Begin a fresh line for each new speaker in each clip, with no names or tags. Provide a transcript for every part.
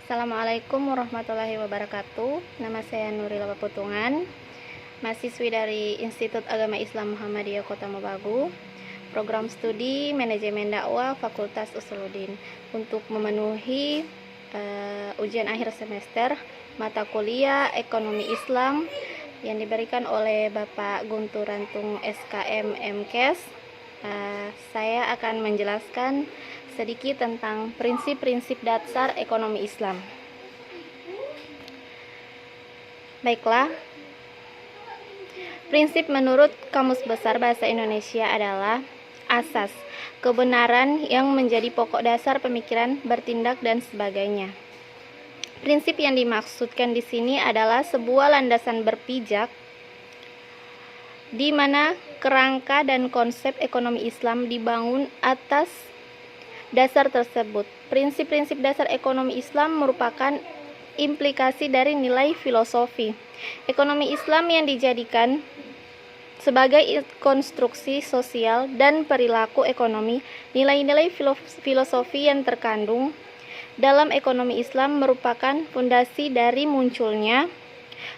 Assalamualaikum warahmatullahi wabarakatuh. Nama saya Nurila Paputungan, mahasiswi dari Institut Agama Islam Muhammadiyah Kota Mobagu, program studi Manajemen Dakwah Fakultas Usuluddin, untuk memenuhi ujian akhir semester mata kuliah Ekonomi Islam yang diberikan oleh Bapak Guntur Rantung SKM MKes. Saya akan menjelaskan sedikit tentang prinsip-prinsip dasar ekonomi Islam. Baiklah, prinsip menurut Kamus Besar Bahasa Indonesia adalah asas, kebenaran yang menjadi pokok dasar pemikiran, bertindak, dan sebagainya. Prinsip yang dimaksudkan di sini adalah sebuah landasan berpijak di mana kerangka dan konsep ekonomi Islam dibangun atas dasar tersebut. Prinsip-prinsip dasar ekonomi Islam merupakan implikasi dari nilai filosofi ekonomi Islam yang dijadikan sebagai konstruksi sosial dan perilaku ekonomi. Nilai-nilai filosofi yang terkandung dalam ekonomi Islam merupakan fondasi dari munculnya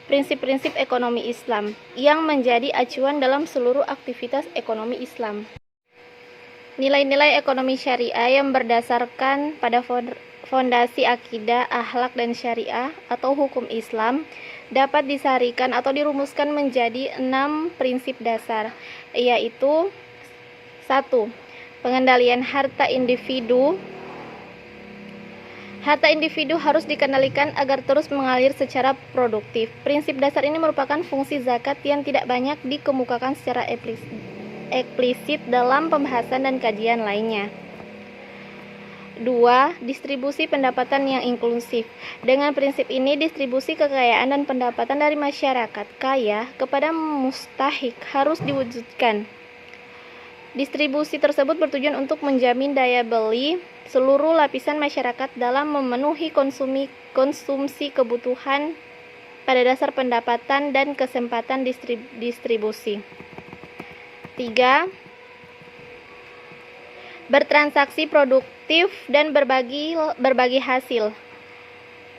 prinsip-prinsip ekonomi Islam yang menjadi acuan dalam seluruh aktivitas ekonomi Islam. Nilai-nilai ekonomi syariah yang berdasarkan pada fondasi akidah, akhlak, dan syariah atau hukum Islam dapat disaharikan atau dirumuskan menjadi 6 prinsip dasar, yaitu 1. Pengendalian harta individu. Harta individu harus dikendalikan agar terus mengalir secara produktif. Prinsip dasar ini merupakan fungsi zakat yang tidak banyak dikemukakan secara eksplisit dalam pembahasan dan kajian lainnya. 2. Distribusi pendapatan yang inklusif. Dengan prinsip ini, distribusi kekayaan dan pendapatan dari masyarakat kaya kepada mustahik harus diwujudkan. Distribusi tersebut bertujuan untuk menjamin daya beli seluruh lapisan masyarakat dalam memenuhi konsumsi kebutuhan pada dasar pendapatan dan kesempatan distribusi. 3. Bertransaksi produktif dan berbagi hasil.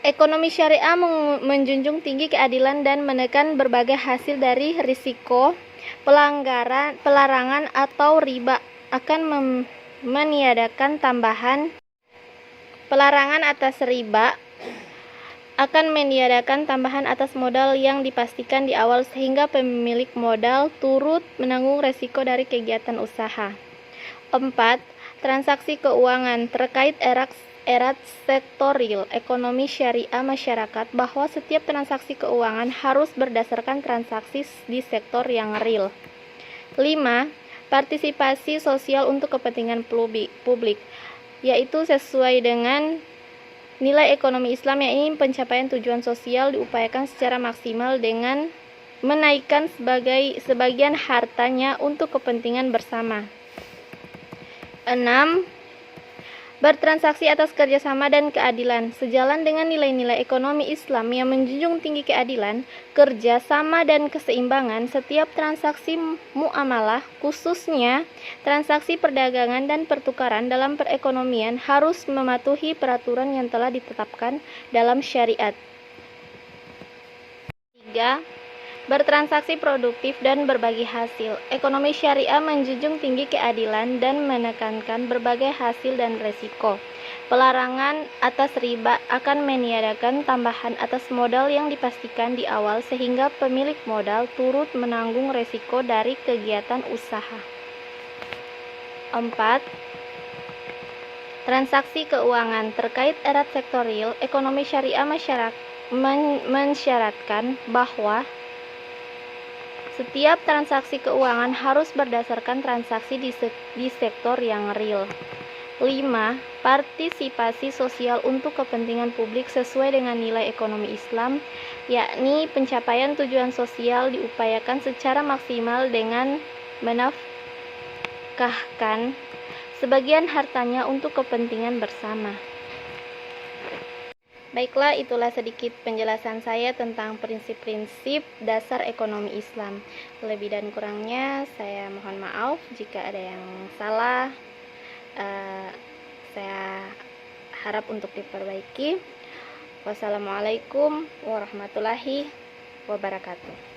Ekonomi syariah menjunjung tinggi keadilan dan menekan berbagai hasil dari risiko pelarangan atau riba akan meniadakan tambahan pelarangan atas riba akan meniadakan tambahan atas modal yang dipastikan di awal sehingga pemilik modal turut menanggung resiko dari kegiatan usaha. 4. Transaksi keuangan. Terkait erat sektor real ekonomi syariah masyarakat bahwa setiap transaksi keuangan harus berdasarkan transaksi di sektor yang real. 5. Partisipasi sosial untuk kepentingan publik, yaitu sesuai dengan nilai ekonomi Islam yang ingin pencapaian tujuan sosial diupayakan secara maksimal dengan menaikkan sebagian hartanya untuk kepentingan bersama. 6. Bertransaksi atas kerjasama dan keadilan. Sejalan dengan nilai-nilai ekonomi Islam yang menjunjung tinggi keadilan, kerjasama, dan keseimbangan, setiap transaksi muamalah, khususnya transaksi perdagangan dan pertukaran dalam perekonomian, harus mematuhi peraturan yang telah ditetapkan dalam syariat. 3. Bertransaksi produktif dan berbagi hasil. Ekonomi syariah menjunjung tinggi keadilan dan menekankan berbagai hasil dan resiko. Pelarangan atas riba akan meniadakan tambahan atas modal yang dipastikan di awal sehingga pemilik modal turut menanggung resiko dari kegiatan usaha. 4. Transaksi keuangan. Terkait erat sektor real ekonomi syariah mensyaratkan bahwa setiap transaksi keuangan harus berdasarkan transaksi di sektor yang real. 5. Partisipasi sosial untuk kepentingan publik sesuai dengan nilai ekonomi Islam, yakni pencapaian tujuan sosial diupayakan secara maksimal dengan menafkahkan sebagian hartanya untuk kepentingan bersama. Baiklah, itulah sedikit penjelasan saya tentang prinsip-prinsip dasar ekonomi Islam. Lebih dan kurangnya saya mohon maaf jika ada yang salah. Saya harap untuk diperbaiki. Wassalamualaikum warahmatullahi wabarakatuh.